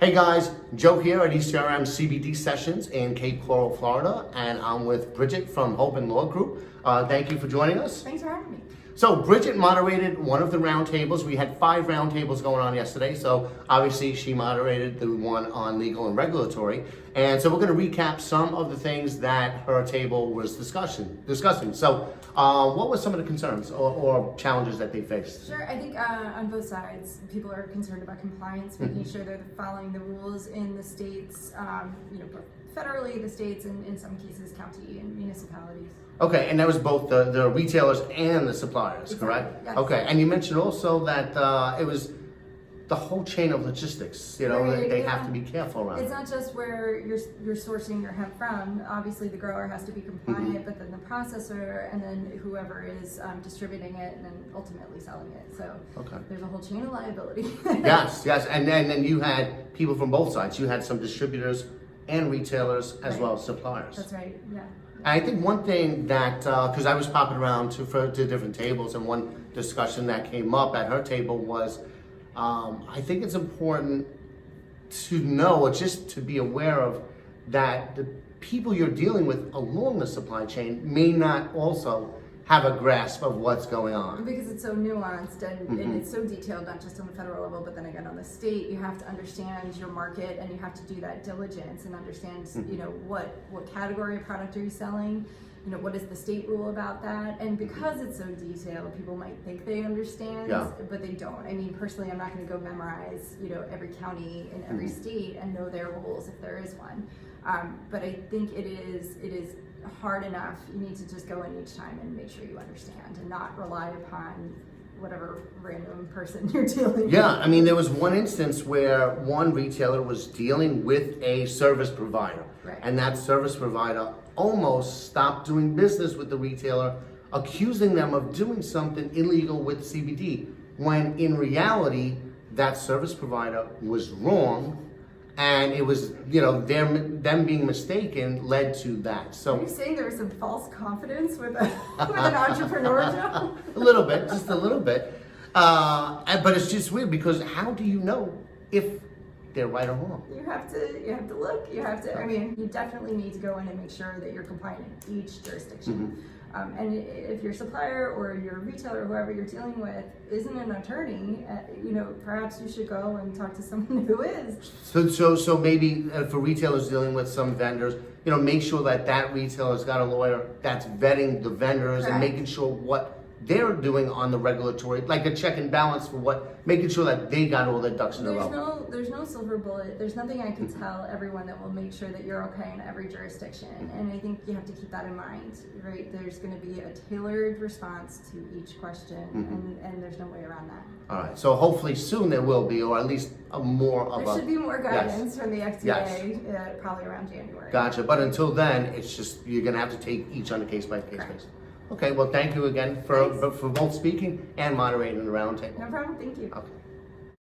Hey guys, Joe here at ECRM CBD Sessions in Cape Coral, Florida, and I'm with Bridget from Hoban Law Group. Thank you for joining us. Thanks for having me. So Bridget moderated one of the roundtables. We had 5 roundtables going on yesterday, so obviously she moderated the one on legal and regulatory. And so we're going to recap some of the things that her table was discussing. So what were some of the concerns or challenges that they faced? Sure, I think on both sides, people are concerned about compliance, making sure they're following the rules in the states, both federally, the states, and in some cases, county and municipalities. Okay, and that was both the retailers and the suppliers, correct? Yes. Okay, and you mentioned also that it was the whole chain of logistics, Right, they have to be careful around. It's not just where you're sourcing your hemp from. Obviously, the grower has to be compliant, but then the processor and then whoever is distributing it and then ultimately selling it. So there's a whole chain of liability. Yes, and then you had people from both sides. You had some distributors and retailers as well as suppliers. That's right, yeah. And I think one thing that, because I was popping around to different tables, and one discussion that came up at her table was, I think it's important to know, or just to be aware of, that the people you're dealing with along the supply chain may not also have a grasp of what's going on. Because it's so nuanced and it's so detailed, not just on the federal level, but then again on the state, you have to understand your market and you have to do that diligence and understand, what category of product are you selling, what is the state rule about that? And because it's so detailed, people might think they understand, but they don't. I mean, personally, I'm not going to go memorize, every county in every state and know their rules if there is one. But I think it is hard enough. You need to just go in each time and make sure you understand and not rely upon whatever random person you're dealing with. Yeah, I mean, there was one instance where one retailer was dealing with a service provider, and that service provider almost stopped doing business with the retailer, accusing them of doing something illegal with CBD, when in reality, that service provider was wrong. And it was, them being mistaken led to that. So are you saying there was some false confidence with an entrepreneur, Joe? A little bit, just a little bit. But it's just weird, because how do you know if they're right or wrong? You have to look. You definitely need to go in and make sure that you're compliant in each jurisdiction. And if your supplier or your retailer, whoever you're dealing with, isn't an attorney, perhaps you should go and talk to someone who is. So maybe for retailers dealing with some vendors, make sure that retailer's got a lawyer that's vetting the vendors and making sure what they're doing on the regulatory, like a check and balance for making sure that they got all their ducks in a row. There's no silver bullet. There's nothing I can tell everyone that will make sure that you're okay in every jurisdiction. And I think you have to keep that in mind, right? There's going to be a tailored response to each question, and there's no way around that. All right. So hopefully soon there will be, or at least There should be more guidance from the FDA, probably around January. Gotcha. But until then, it's just, you're going to have to take each on a case-by-case basis. Okay, well, thank you again for both speaking and moderating the roundtable. No problem, thank you. Okay.